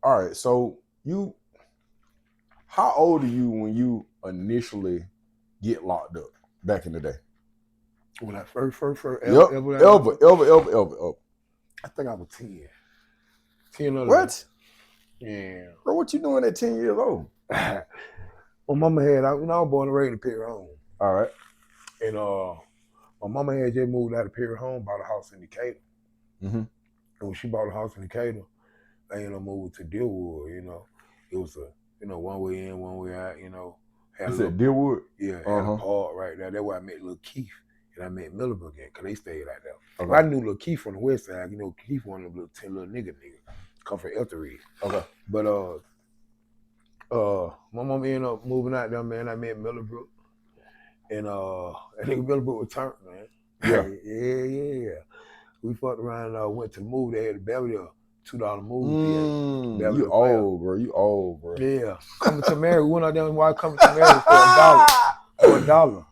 all right, so how old are you when you initially get locked up back in the day? When I first Yep, ever. I think I was 10. 10 or 11. What? Yeah. Bro, what you doing at 10 years old? My mama had, I was born and raised in Perry Home. All right. And my mama had just moved out of Perry Home, bought a house in Decatur. Mm-hmm. And when she bought a house in Decatur, I ended up moving to Dealwood, It was a, one way in, one way out, You said Dealwood? Yeah, had a park right there. That's where I met Lil Keith. And I met Millibrook again, because they stayed out there. Okay. Well, I knew Lil Keith from the west side. Keith one of them little 10 little nigga. Come from Elteridge. Okay. But my mom ended up moving out there, man. I met Millibrook. And I think Millibrook returned, man. Yeah. Yeah. We fucked around and went to the movie. They had the Beverly $2 movie theater. You old, bro. You old, bro. Yeah. Coming to Mary. We went out there and watched Coming to Mary for $1.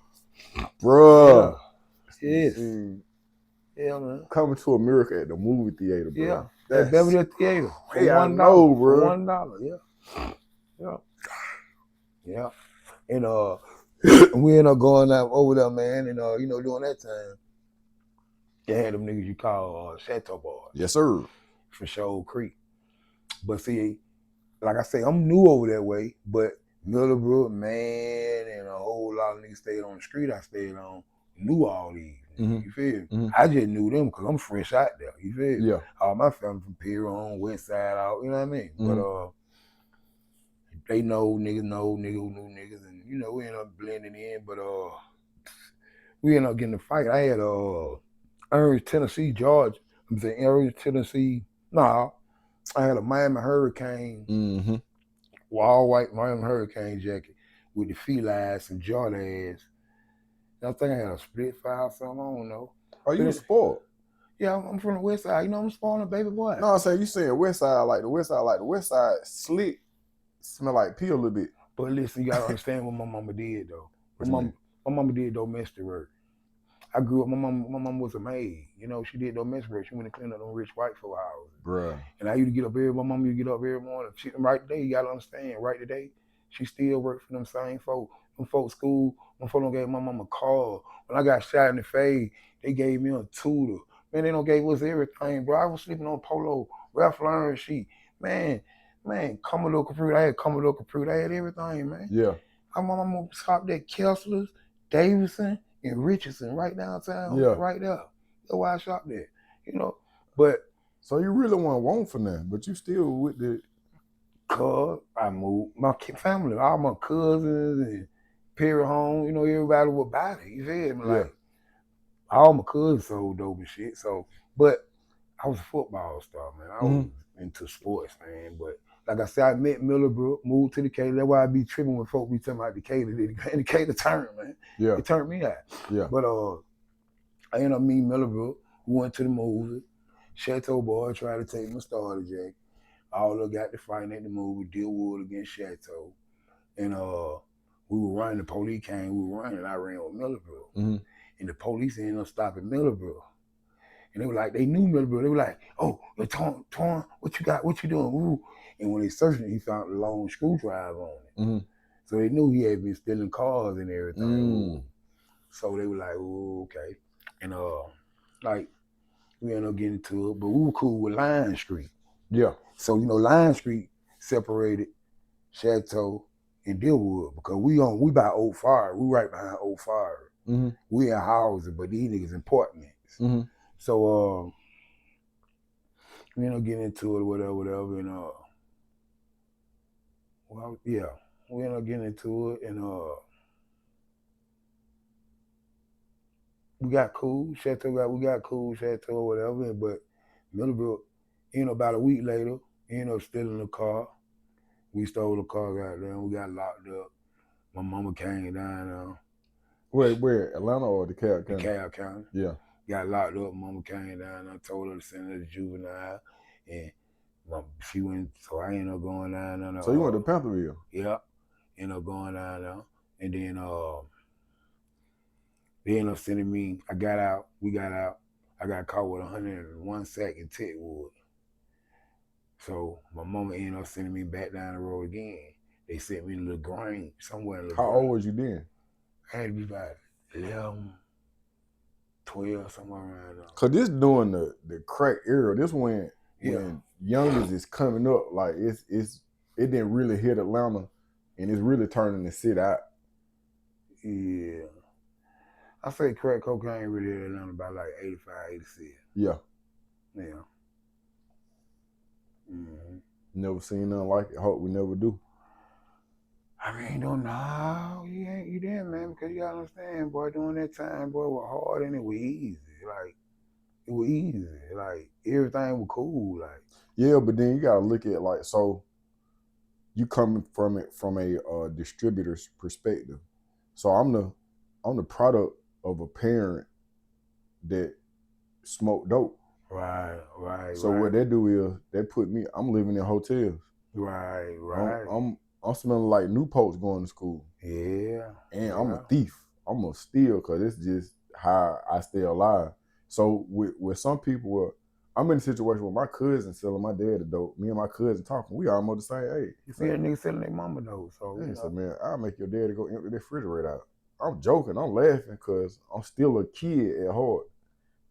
Bruh. Yes. Yeah, man. Coming to America at the movie theater, bro. Yeah. That's Beverly Theater. For hey, $1. I know, bro. For $1. Yeah. And we ended up going out over there, man. And during that time, they had them niggas you call Chateau Boys. Yes, sir. From Shoal Creek. But see, like I say, I'm new over that way, but Millibrook, man, and a whole lot of niggas stayed on the street I stayed on, knew all these. Mm-hmm. You feel me? Mm-hmm. I just knew them because I'm fresh out there. You feel me? Yeah. All my family from Perry on, Westside out, you know what I mean? Mm-hmm. But they know niggas who knew niggas, and we ended up blending in, but we ended up getting a fight. I had Ernst, Tennessee, Georgia. I'm saying Ernst, Tennessee. Nah, I had a Miami Hurricane, mm-hmm. all white Miami Hurricane jacket with the felines and Jordans. I think I had a split file or something, I don't know. Are you spoiled? Yeah, I'm from the west side. I'm spoiling a baby boy. No, I'm saying you saying west side like the west side slick, smell like pee a little bit. But listen, you gotta understand what my mama did though. My mama did domestic work. I grew up, my mom was a maid. She did domestic work. She went to clean up them rich white folk houses. Bruh. And I used to get up my mom used to get up every morning. Right today, you gotta understand, right today, she still work for them same folk. Them folk school, them folk don't gave my mom a car. When I got shot in the face, they gave me a tutor. Man, they don't gave us everything, bro. I was sleeping on Polo, Ralph Lauren sheet. Man, Commodore computer. I had Commodore computer. I had everything, man. Yeah. My mama stopped at Kessler's, Davidson, and Richardson right downtown. Yeah. Right there. That's why I shopped there. But so you really want for nothing, but you still with the cuz I moved. My family, all my cousins and Perry Home, everybody would buy it. You feel me? Like all my cousins sold dope and shit. So, but I was a football star, man. I was into sports, man. But like I said, I met Millibrook, moved to Decatur. That's why I be tripping when folk be talking about Decatur. Decatur turned, man. Yeah. It turned me out. Yeah. But I ended up meeting Millibrook. We went to the movie. Chateau Boy tried to take my starter jacket. All of them got to fighting at the movie, Dealwood against Chateau. And we were running, the police came, we were running, I ran with Millibrook. Mm-hmm. And the police ended up stopping Millibrook. And they were like, they knew Millibrook. They were like, oh, Torn, what you got? What you doing? Ooh. And when they searched it, he found a long screwdriver on it. Mm-hmm. So they knew he had been stealing cars and everything. Mm. So they were like, oh, okay. And we ended up getting into it, but we were cool with Line Street. Yeah. So, Line Street separated Chateau and Dealwood because we by Old Fire. We right behind Old Fire. Mm-hmm. We in houses, but these niggas apartments. Mm-hmm. So we ended up getting into it, whatever, and we ended up getting into it, and we got cool. We got cool, Chateau, whatever. But Millibrook, about a week later, ended up stealing the car. We stole the car, goddamn. We got locked up. My mama came down. Where? Atlanta or DeKalb County? DeKalb County. Yeah. Got locked up. Mama came down. I told her to send her to juvenile, and she went. So I ended up going down there. So you went to Pantherville? Yeah. Ended up going down there, and then they ended up sending me. I got out. We got out. I got caught with 101 sack in Techwood. So my mama ended up sending me back down the road again. They sent me to LaGrange, somewhere in How LaGrange. old was you then? I had to be about 11, 12, somewhere around there. Cause this during the crack era. This when Yeah. youngers is coming up. Like it didn't really hit Atlanta, and it's really turning the city out. Yeah. I say crack cocaine really hit Atlanta about like 85, 86. Yeah. Yeah. Mm-hmm. Never seen nothing like it. Hope we never do. I mean, don't know. You didn't, man, because you gotta understand, boy, during that time, boy, it was hard and it was easy. Like, it was easy. Like, everything was cool. Like, Yeah, but then you gotta look at like, so you coming from it from a distributor's perspective. So I'm the product of a parent that smoked dope. right. So what they do is they put me. I'm living in hotels. Right. I'm smelling like Newports going to school. Yeah. And I'm a thief. I'm a steal because it's just how I stay alive. So with some people, I'm in a situation where my cousin selling my dad the dope. Me and my cousin talking. We almost the same age. He Yeah, niggas selling their mama though. So he said, man, I'll make your daddy go empty the refrigerator out. I'm joking. I'm laughing because I'm still a kid at heart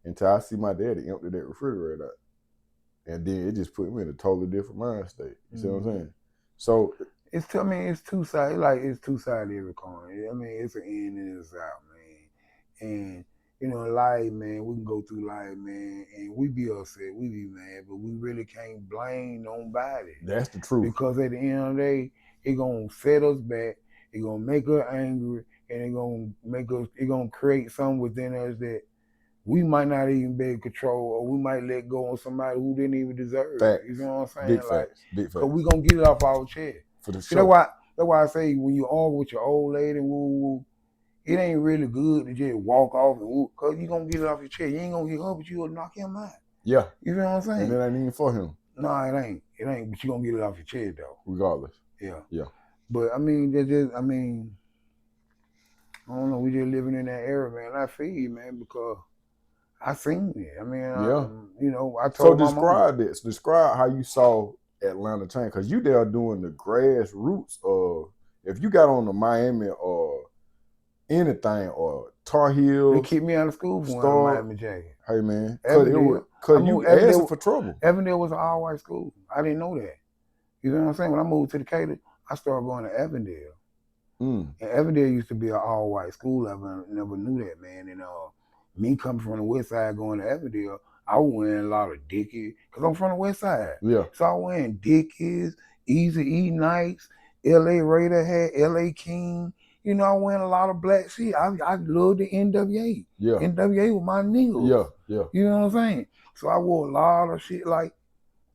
until I see my daddy empty that refrigerator out. And then it just put me in a totally different mind state. You see what I'm saying? So it's two sides. Like it's two sides of every coin. I mean, it's an in and it's out, man. And in life, man, we can go through life, man, and we be upset, we be mad, but we really can't blame nobody. That's the truth. Because at the end of the day, it gonna set us back. It gonna make us angry, and it gonna create something within us that we might not even be in control, or we might let go of somebody who didn't even deserve facts. it. You know what I'm saying? Big facts. Big facts. Cause we gonna get it off our chest. For the See, sure. That's why I say when you argue with your old lady, woo, it ain't really good to just walk off and woo, cause you gonna get it off your chest. You ain't gonna get her, but you gonna knock him out. Yeah. You know what I'm saying? And it ain't even for him. No, it ain't. It ain't. But you gonna get it off your chest though. Regardless. Yeah. Yeah. But I mean, I don't know. We just living in that era, man. I feel you, man, because I seen it. I mean, I told my mom. Describe how you saw Atlanta change, because you there doing the grassroots of, if you got on the Miami or anything or Tar Heels. They keep me out of school for wearing a Miami jacket. Hey man, Avondale. cause you asking for trouble. Avondale was an all-white school. I didn't know that. You know what I'm saying? When I moved to Decatur, I started going to Avondale. And Avondale used to be an all-white school. I never knew that, man. And me coming from the West Side going to Avondale, I was wearing a lot of Dickies, because I'm from the West Side. Yeah. So I was wearing Dickies, Easy E Nikes, LA Raider hat, LA King. You know, I wearing a lot of black shit. I love the NWA. Yeah. NWA was my niggas. Yeah. You know what I'm saying? So I wore a lot of shit like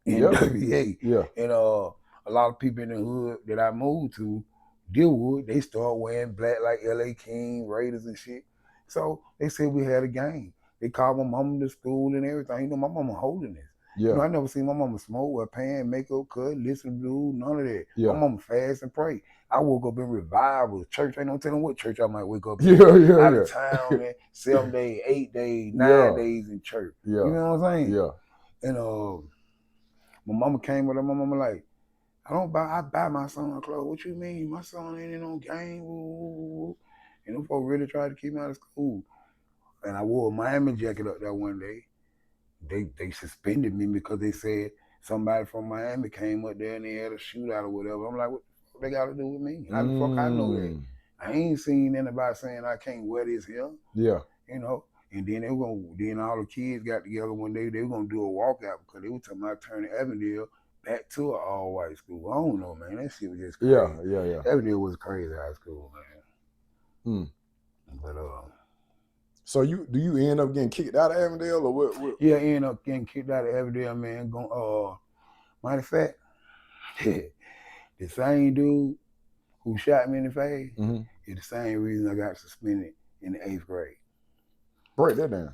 NWA. Yeah. And a lot of people in the hood that I moved to, Dealwood, they start wearing black like LA King, Raiders and shit. So they said we had a game. They called my mama to school and everything. You know, my mama holding this. Yeah. You know, I never seen my mama smoke, wear pants, makeup, cut, listen to blues, none of that. Yeah. My mama fast and pray. I woke up in revival. Church, ain't no telling what church I might wake up in. Out of town, man. 7 days, 8 days, 9 days in church. Yeah. You know what I'm saying? Yeah. And my mama came with her. My mama like, I buy my son clothes. What you mean? My son ain't in no game. Woo. And them folks really tried to keep me out of school. And I wore a Miami jacket up there one day. They suspended me because they said somebody from Miami came up there and they had a shootout or whatever. I'm like, what the fuck they got to do with me? How the fuck I know that? I ain't seen anybody saying I can't wear this here. Yeah. You know. And then then all the kids got together one day. They were gonna do a walkout because they were talking about turning Avondale back to an all-white school. I don't know, man. That shit was just crazy. Yeah. Avondale was crazy high school, man. But so do you end up getting kicked out of Avondale or what? Yeah, I end up getting kicked out of Avondale, man. Matter of fact, the same dude who shot me in the face is the same reason I got suspended in the 8th grade. Break that down.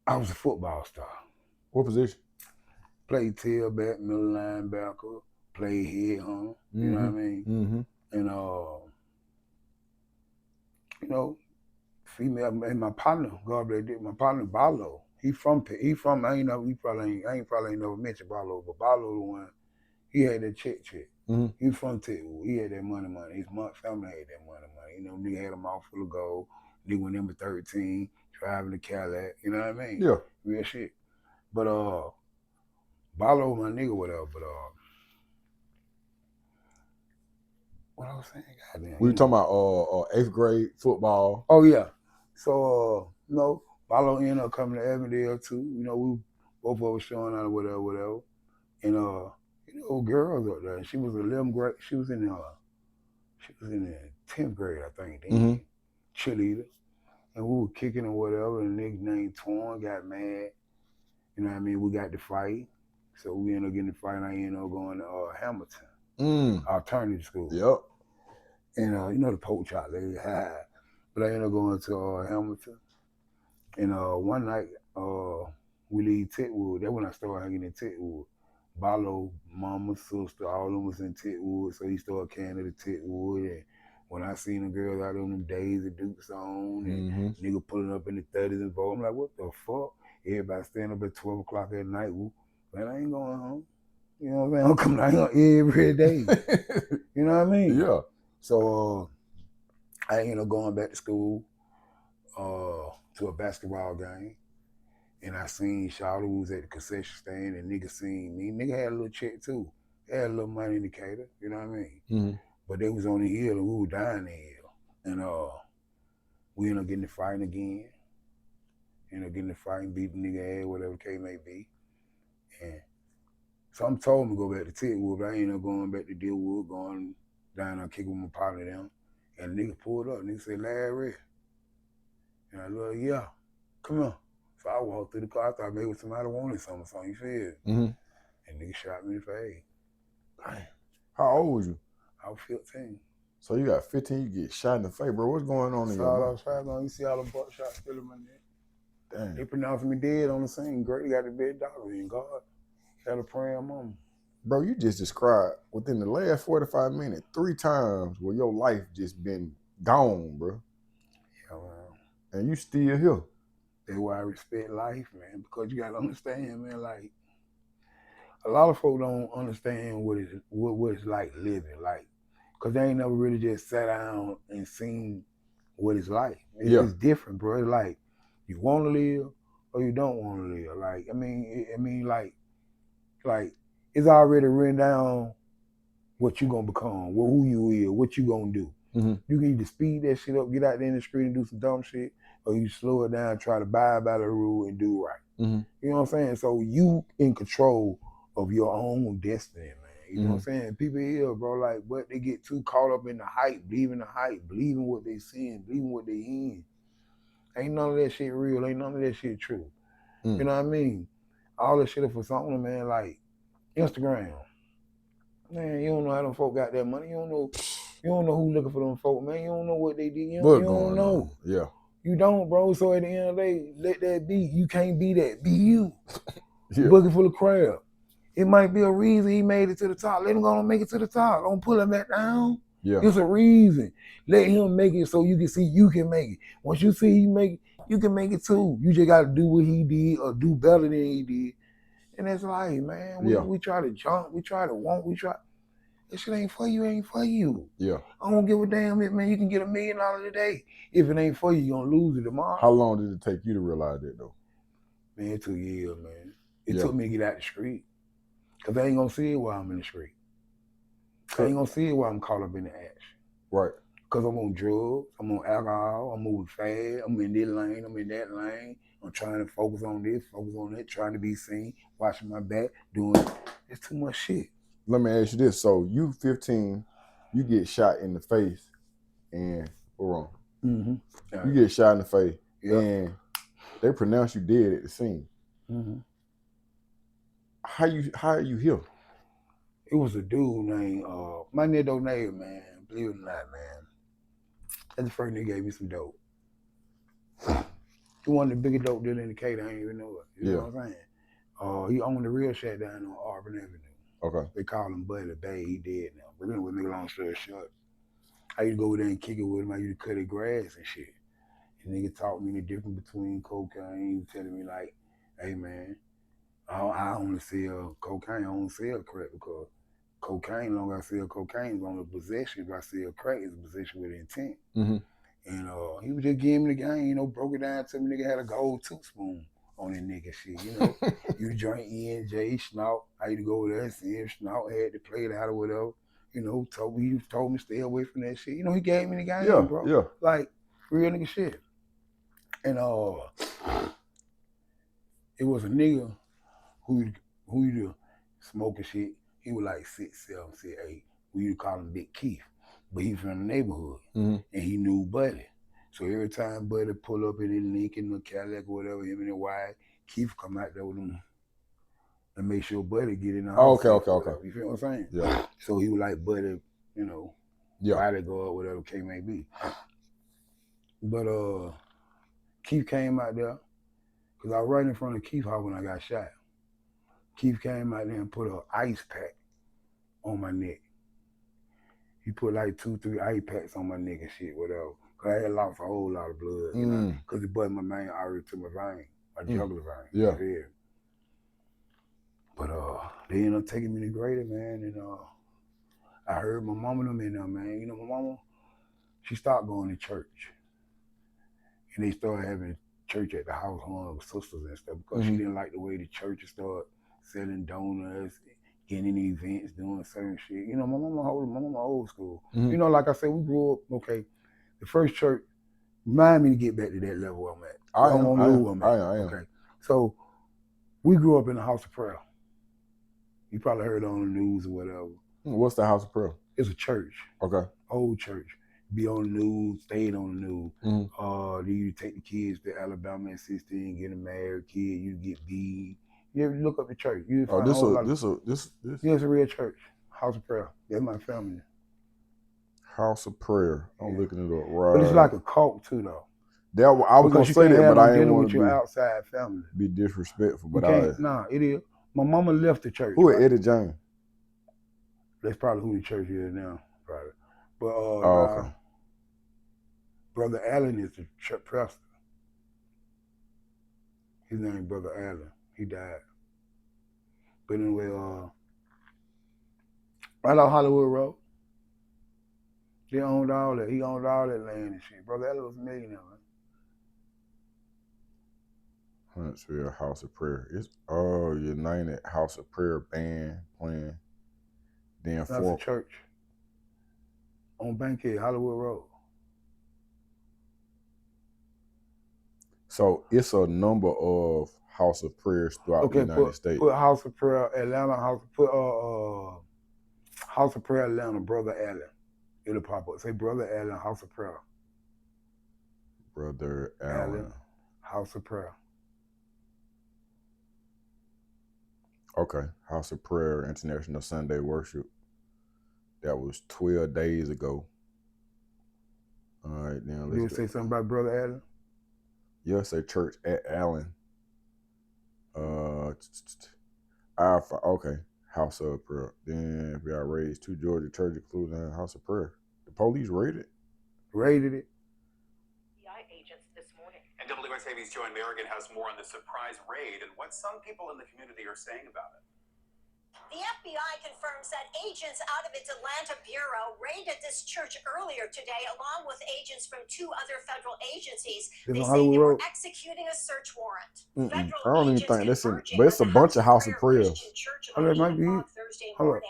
I was a football star. What position? Played tailback, middle linebacker, played head hunter. You know what I mean? And female, and my partner, God bless it, my partner Barlow, He from I ain't never never mentioned Barlow, but Barlow the one, he had that check. Mm-hmm. He from Texas. He had that money. His family had that money. You know, nigga had a mouth full of gold. Nigga went number 13, driving a Cadillac. You know what I mean? Yeah. Real shit. But Barlow my nigga, whatever. But what I was saying, goddamn. We were talking about 8th grade football. Oh yeah. So you know, Barlow ended up coming to Avondale too. You know, we both of us showing out or whatever. And you know, girls up there. She was 11th grade. She was in the 10th grade, I think. Then Mm-hmm. cheerleader. And we were kicking or whatever. And the nigga named Torn got mad. You know what I mean? We got to fight. So we ended up getting the fight, and I ended up going to Hamilton, alternative school. Yep. And you know the poach out there. But I ended up going to Hamilton. And one night, we leave Tetwood. That's when I started hanging in Tetwood. Barlow, mama, sister, all of them was in Tetwood. So he started carrying to Tetwood. And when I seen the girls out on them days of Dukes on, and nigga pulling up in the 30s and 40s, I'm like, what the fuck? Everybody standing up at 12 o'clock at night. Man, I ain't going home. You know what I'm saying? I'm coming out here every day. You know what I mean? Yeah. So I ended up going back to school to a basketball game. And I seen Shawty who was at the concession stand, and nigga seen me. Nigga had a little check too. They had a little money in Decatur, you know what I mean? Mm-hmm. But they was on the hill and we were down the hill. And we ended up getting to fighting again. Beat the nigga ass, whatever the case may be. And something told me to go back to Tetwood, but I ended up going back to Dealwood, going down there kicking with my partner down. And the nigga pulled up and he said, Larry. And I was like, yeah, come on. So I walked through the car. I thought maybe somebody wanted something, you feel? Mm-hmm. And nigga shot me in the face. Damn. How old was you? I was 15. So you got 15, you get shot in the face, bro. What's going on in your mind? You see all the buckshots still in my neck. Damn. They pronounced me dead on the scene. Great got the dead daughter in God. Had a praying mama. Bro, you just described within the last 45 minutes 3 times where your life just been gone, bro. Yeah, man. And you still here. That's why I respect life, man, because you gotta understand, man, like a lot of folks don't understand what it's like living, like, because they ain't never really just sat down and seen what it's like. It's different, bro. It's like you want to live or you don't want to live. Like, I mean, like it's already written down what you gonna become, who you is, what you gonna do. Mm-hmm. You can either speed that shit up, get out there in the street and do some dumb shit, or you slow it down, try to abide by the rule and do right. Mm-hmm. You know what I'm saying? So you in control of your own destiny, man. You know what I'm saying? People here, bro, like, but they get too caught up in the hype, believing what they seeing, believing what they hearing. Ain't none of that shit real. Ain't none of that shit true. You know what I mean? All that shit is for something, man, like Instagram. Man, you don't know how them folk got that money. You don't know who looking for them folk, man. You don't know what they did. You don't know. Yeah. You don't, bro. So at the end of the day, let that be. You can't be that. Be you. Yeah. Bucket full of crab. It might be a reason he made it to the top. Let him go and make it to the top. Don't pull him back down. Yeah. It's a reason. Let him make it so you can see you can make it. Once you see he make it, you can make it too. You just got to do what he did or do better than he did. And that's life, man. We try to jump. We try to want. This shit ain't for you, ain't for you. Yeah. I don't give a damn if, man, you can get $1 million today. If it ain't for you, you're going to lose it tomorrow. How long did it take you to realize that, though? Man, it took years, man. It took me to get out the street. Because I ain't going to see it while I'm in the street. I ain't going to see it while I'm caught up in the action. Right. Because I'm on drugs, I'm on alcohol, I'm moving fast, I'm in this lane, I'm in that lane. I'm trying to focus on this, focus on that, trying to be seen, watching my back, doing it. It's too much shit. Let me ask you this. So you 15, you get shot in the face, and we're wrong. Mm-hmm. You get shot in the face, and they pronounce you dead at the scene. Mm-hmm. How are you here? It was a dude named my nigga neighbor, man. Believe it or not, man. That's the first nigga gave me some dope. He one of the biggest dope dealers in Decatur. I ain't even know it. You know what I'm saying? He owned the real shack down on Auburn Avenue. Okay. They call him Buddy Bay. He dead now. But anyway, make a long story short, I used to go over there and kick it with him. I used to cut his grass and shit. And nigga taught me the difference between cocaine. He was telling me, like, hey man, I only sell cocaine. I don't sell crack because cocaine, long as I sell cocaine, is only possession. If I sell crack, it's possession with intent. Mm-hmm. And he was just giving me the game, broke it down to me. Nigga had a gold tooth spoon on that nigga shit, You drink E&J, Schnaut. I used to go over there and see him, Schnaut had to play it out or whatever. Told me stay away from that shit. He gave me the game, Yeah, bro. yeah. Like, real nigga shit. And it was a nigga who you smoking shit. He was like 6'7", 6'8". We used to call him Big Keith. But he from the neighborhood. Mm-hmm. And he knew Buddy. So every time Buddy pull up in his Lincoln or Cadillac or whatever, him and his wife, Keith come out there with him and make sure Buddy get in the house. Okay. You feel what I'm saying? Yeah. So he was like Buddy, bodyguard, whatever case may be. But Keith came out there, because I was right in front of Keith house when I got shot. Keith came out there and put an ice pack on my neck. He put like 2-3 ice packs on my neck and shit, whatever. Cause I had lost a whole lot of blood, Cause it buzzed my main artery to my vein, my jugular vein. Yeah. But they ended up taking me to Grady, man, and I heard my mama them in there, man. My mama, she stopped going to church. And they started having church at the house, with sisters and stuff, because she didn't like the way the church started selling donuts, getting in events, doing certain shit. My mama old school. Like I said, we grew up, okay, the first church, remind me to get back to that level I'm at. I am. Okay. So we grew up in the house of prayer. You probably heard it on the news or whatever. What's the house of prayer? It's a church. Okay. Old church. Be on the news, stayed on the news. Then you take the kids to Alabama at 16, get a married kid, you get beat. You ever look up the church? You find this is a real church. House of prayer. That's my family. House of prayer. I'm looking it up right. But it's like a cult too, though. I was gonna say that, but I ain't want to be outside family. Be disrespectful. But nah, it is. My mama left the church. Who is Eddie James? That's probably who the church is now, probably. But okay. Brother Allen is the church pastor. His name is Brother Allen. He died. But anyway, right off Hollywood Road. They owned all that. He owned all that land and shit. Brother Allen was a millionaire, man. Huntsville House of Prayer. It's United House of Prayer band playing. Then that's a church on Bankhead, Hollywood Road. So it's a number of House of Prayers throughout the United States. Put House of Prayer Atlanta, House of Prayer Atlanta, Brother Allen. It'll pop up. Say Brother Allen, House of Prayer. Brother Allen. House of Prayer. Okay. House of Prayer International Sunday Worship. That was 12 days ago. All right, now let's You say something about Brother Allen? Yeah, say church at Allen. Okay. House of Prayer. Then we got raised 2 Georgia churches, including House of Prayer. The police raided it. DI agents this morning. And WSAV's Joanne Merrigan has more on the surprise raid and what some people in the community are saying about it. The FBI confirms that agents out of its Atlanta bureau raided this church earlier today, along with agents from 2 other federal agencies. They say they were executing a search warrant. I don't even think that's in, but it's a bunch of House of Prayers. That might be it. Thursday morning.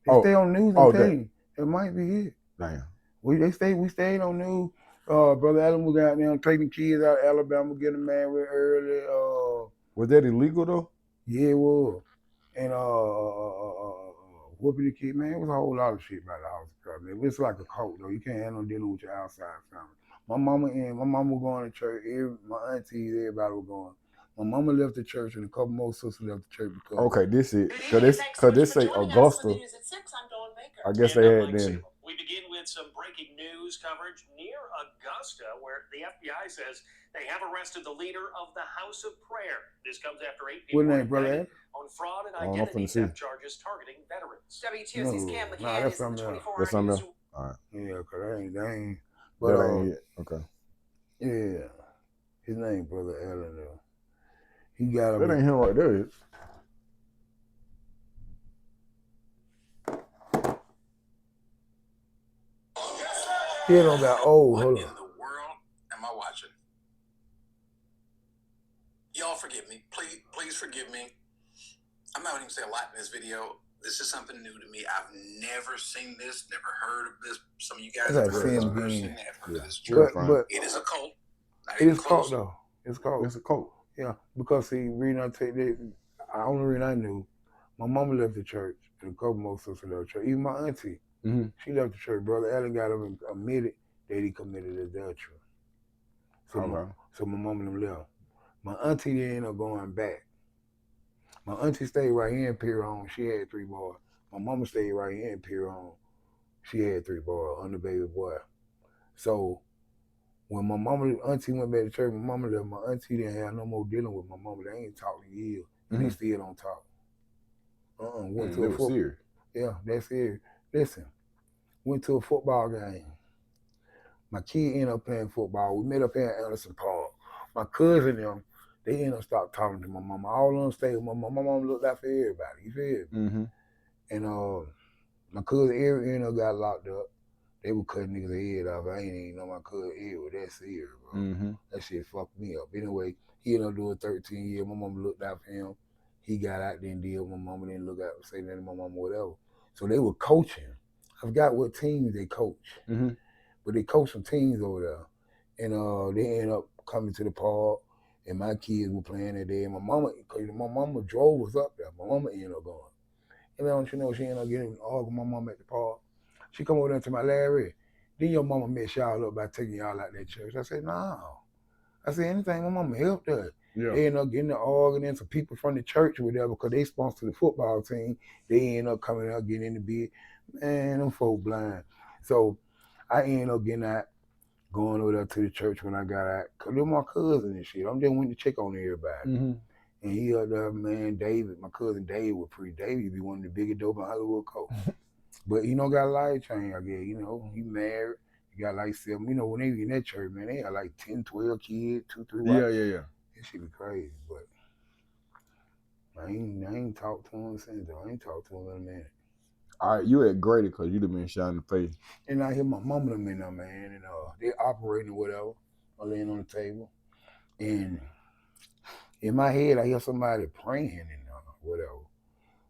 They stay on news. I'm telling you, it might be it. Damn. We stayed on news. Brother Allen was out there taking kids out of Alabama, getting married early. Was that illegal though? Yeah, it was. And whooping the kid, man, it was a whole lot of shit about the house of prayer, man. It's like a cult though. You can't have no dealing with your outside family. My mama was going to church. My aunties, everybody was going. My mama left the church, and a couple more sisters left the church because. Okay, this is because this say Augusta. I guess they had then. We begin with some breaking news coverage near Augusta, where the FBI says they have arrested the leader of the House of Prayer. This comes after 8 people on fraud and identity theft charges targeting veterans. WTOC's Cam McCann is in the 24 That's something else. All right. Yeah, because that ain't. But that ain't it. Okay. Yeah. His name, Brother Allen, though. He got That ain't him right there. He don't got old. What Hold in on. the world am I watching? Y'all forgive me. Please forgive me. I'm not even say a lot in this video. This is something new to me. I've never seen this, never heard of this. Some of you guys have heard of this person, have heard of this church. But it is a cult. It is cult though. It's cult. It's a cult. Yeah, because see, reason I take that, the only reason I knew, my mama left the church, and a couple more sisters left the church. Even my auntie, she left the church. Brother Allen got him admitted that he committed adultery. So my mama them left. My auntie then ended up going back. My auntie stayed right here in Pierron. She had 3 boys. My mama stayed right here in Pierron. She had 3 boys, under baby boy. So when my mama auntie went back to church, my mama left. My auntie didn't have no more dealing with my mama. They ain't talked in years, and they still don't talk. Went to a football. Serious. Yeah, that's serious. Listen, went to a football game. My kid ended up playing football. We met up here at Anderson Park. My cousin them, they ended up stopped talking to my mama. All of them stayed with my mama. My mama looked out for everybody. You feel me? And my cousin Eric ended up got locked up. They were cutting niggas' head off. I ain't even know my cousin Eric. That serious, bro. That shit fucked me up. Anyway, he ended up doing 13 years. My mama looked out for him. He got out there and deal with my mama. Didn't look out, say nothing to my mama, whatever. So they were coaching. I forgot what teams they coach. But they coached some teams over there. And they ended up coming to the park. And my kids were playing that day. And my mama drove us up there. My mama ended up going. And don't you know, she ended up getting an argument with my mama at the park. She come over there to my Larry. Then your mama messed y'all up by taking y'all out that church. I said, no. I said, anything, my mama helped her. Yeah. They ended up getting the arguing some people from the church or whatever, because they sponsor the football team. They ended up coming out, getting in the bed. Man, them folk blind. So I ended up getting out, going over there to the church when I got out. Because they're my cousin and shit. I'm just went to check on everybody. And he up there, man, David, my cousin David was pretty. David be one of the biggest dope in Hollywood coast. But he got a life change, I guess. He married. He got like 7. When they be in that church, man, they got like 10, 12 kids, 2, 3 wives. Yeah. That shit be crazy. But I ain't talked to him since, though. I ain't talked to him in a minute. All right, you at Grady because you done been shot in the face. And I hear my mama them in there, man, and they operating or whatever. I'm laying on the table. And in my head, I hear somebody praying and whatever.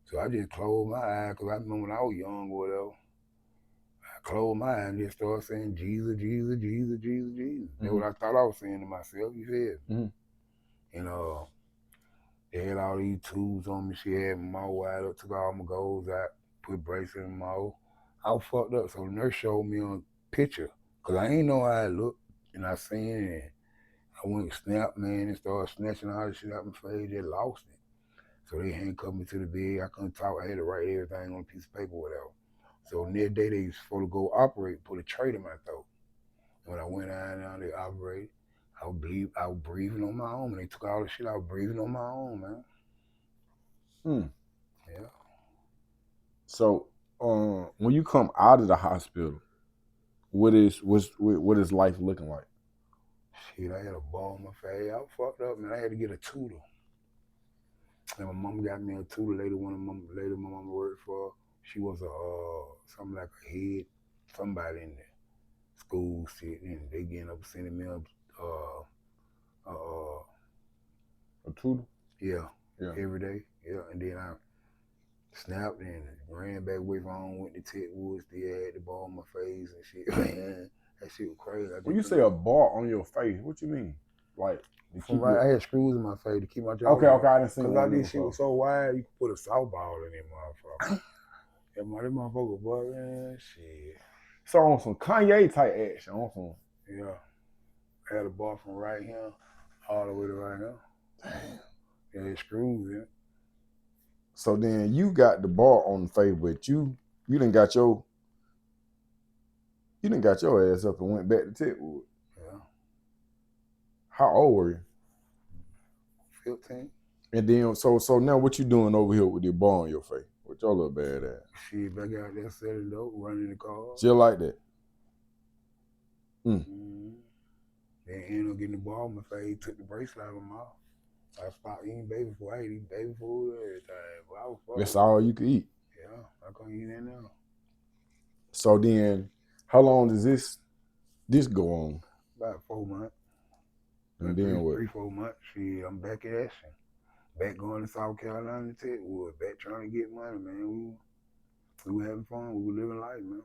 So I just closed my eyes, because I remember when I was young or whatever. I closed my eyes and just started saying, Jesus, Jesus, Jesus, Jesus, Jesus. That's what I thought I was saying to myself, you feel? And they had all these tubes on me. She had my mouth wide up, took all my goals out, put braces in my mouth. I was fucked up. So the nurse showed me on a picture, because I ain't know how it looked. And I seen it, and I went snap, man, and started snatching all the shit out my face. Just lost it. So they handcuffed me to the bed. I couldn't talk. I had to write everything on a piece of paper or whatever. So next day they was supposed to go operate, put a tray in my throat. And when I went down there, they operated. I was breathing on my own. When they took all the shit, I was breathing on my own, man. Yeah. So when you come out of the hospital, what is life looking like? Shit, I had a ball in my face. I was fucked up, man. I had to get a tutor. And my mom got me a tutor later. My mama worked for, she was something like a head, somebody in the school shit, and they getting up sending me a tutor? Yeah, every day. Yeah, and then I snapped and ran back away from home, went to Techwood, still had the ball on my face and shit. Man, that shit was crazy. When you say a bar on your face, what you mean? Like, I had screws in my face to keep my jaw. Okay, I didn't see that. Because this shit was so wide, you could put a softball in that motherfucker. That motherfucker, boy, man, shit. So on some Kanye type action, on some. Yeah. I had a bar from right here all the way to right now. Damn. Yeah, screws in it. So then you got the bar on the face, but you done got your ass up and went back to Techwood. Yeah. How old were you? 15. And then so now what you doing over here with the bar on your face? What your little bad ass? Shit, back out there selling dope, running the car. Just like that. They ended up getting the ball on my face, took the bracelet out of my mouth. I stopped eating baby food. I eat baby food and everything. But I was That's all you could eat. Yeah, I couldn't eat that now. So then, how long does this go on? About 4 months. And then what? 3-4 months. Shit, I'm back in action. Back going to South Carolina, Techwood. Back trying to get money, man. We were having fun. We were living life, man.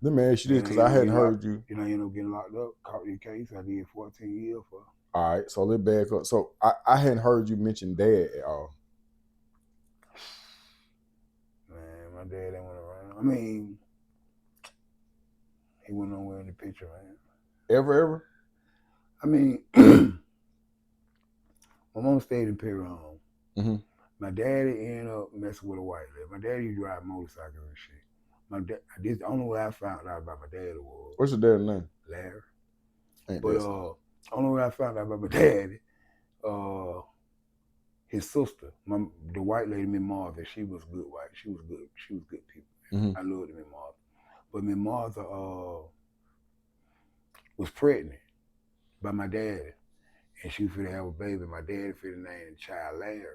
Let me ask you this, because I hadn't heard you. You know, I ended up getting locked up, caught the case. I did 14 years for. All right, so let's back up. So I hadn't heard you mention dad at all. Man, my dad ain't went around. I mean, he went nowhere in the picture, man. Ever? I mean, my mom stayed in Perry home. Mm-hmm. My daddy ended up messing with a white lady. My daddy used to ride motorcycles and shit. My dad, this the only way I found out about my daddy was. What's your dad's name? Larry. Ain't But only way I found out about my daddy, his sister, the white lady, Miss Martha, she was good white. She was good. She was good people. Mm-hmm. I loved Miss Martha. But Miss Martha was pregnant by my daddy, and she was finna have a baby. My daddy finna name the child Larry.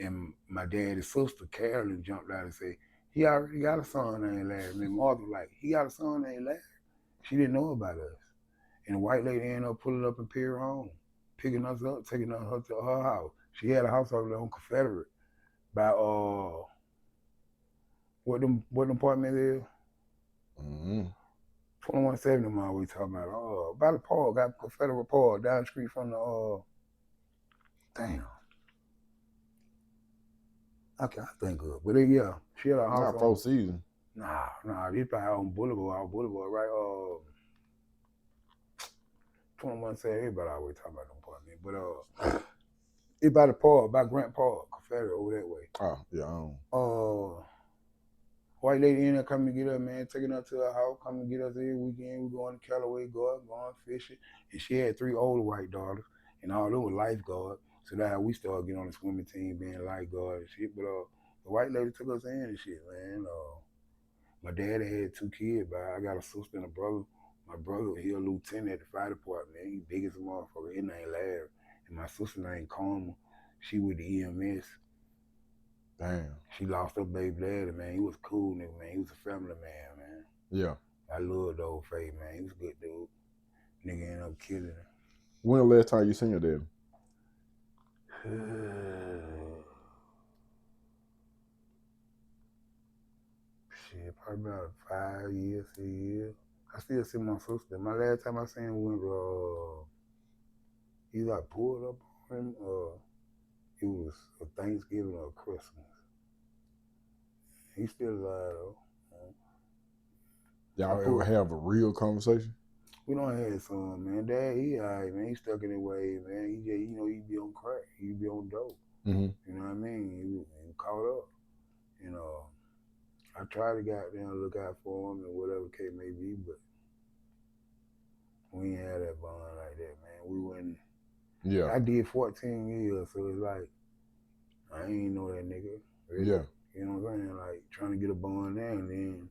And my daddy's sister, Carolyn, jumped out and said, he already got a son named Larry. Miss Martha was like, he got a son named Larry. She didn't know about us. And the white lady ended up pulling up in Pier home, picking us up, taking us to her house. She had a house over there on Confederate by what them apartment is? Mm-hmm. 2170 mile we talking about. By the park, got Confederate Park down the street from the damn. I can't think of it. But yeah, she had a house. Not Four Seasons. Nah, this probably on Boulevard, right? 2170, everybody always talking about them apartment. But it's by the park, by Grant Park, Confederate over that way. Oh, yeah. White lady in there coming to get her, man, taking her to her house, coming to get us every weekend. We going to Callaway, going fishing. And she had 3 older white daughters, and all them were lifeguards. So that's how we started getting on the swimming team, being lifeguard and shit. But the white lady took us in and shit, man. My dad had 2 kids, but I got a sister and a brother. My brother, he a lieutenant at the fire department. He big as a motherfucker. His name Larry. And my sister named Carmen. She with the EMS. Damn. She lost her baby daddy, man. He was a cool nigga, man. He was a family man, man. Yeah. I loved the old face, man. He was a good dude. Nigga ended up killing him. When the last time you seen your dad? Shit, probably about 5 years, 6 years. I still see my sister. My last time I seen him went, he like pulled up on him. It was a Thanksgiving or a Christmas. He's still alive though. Y'all ever have a real conversation? We don't have some, man. Dad, he alright, man. He stuck in the way, man. He just, he be on crack. He be on dope. Mm-hmm. You know what I mean? He caught up. You know, I try to goddamn look out for him and whatever case may be, but we ain't had that bond like that, man. We wouldn't. Yeah. I did 14 years, so it's like, I ain't know that nigga. Really. Yeah. You know what I'm saying? Like, trying to get a bond there, and then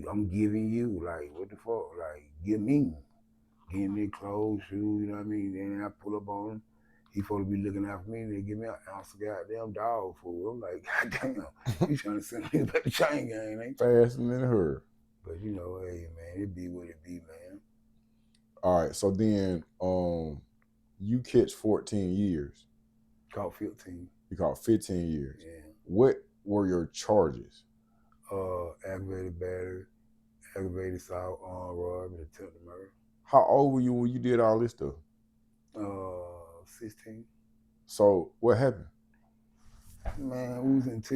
I'm giving you, like, what the fuck? Like, give me clothes, shoes, you know what I mean? Then I pull up on him. He supposed to be looking out for me, and they give me an ounce of goddamn dog food. I'm like, goddamn, you trying to send me back to chain gang, ain't you? Faster than her. But you know, hey man, it be what it be, man. All right, so then you catch 14 years. Caught 15. You caught 15 years. Yeah. What were your charges? Aggravated battery, aggravated assault, armed robbery, attempted murder. How old were you when you did all this stuff? 16. So what happened? Man, we was in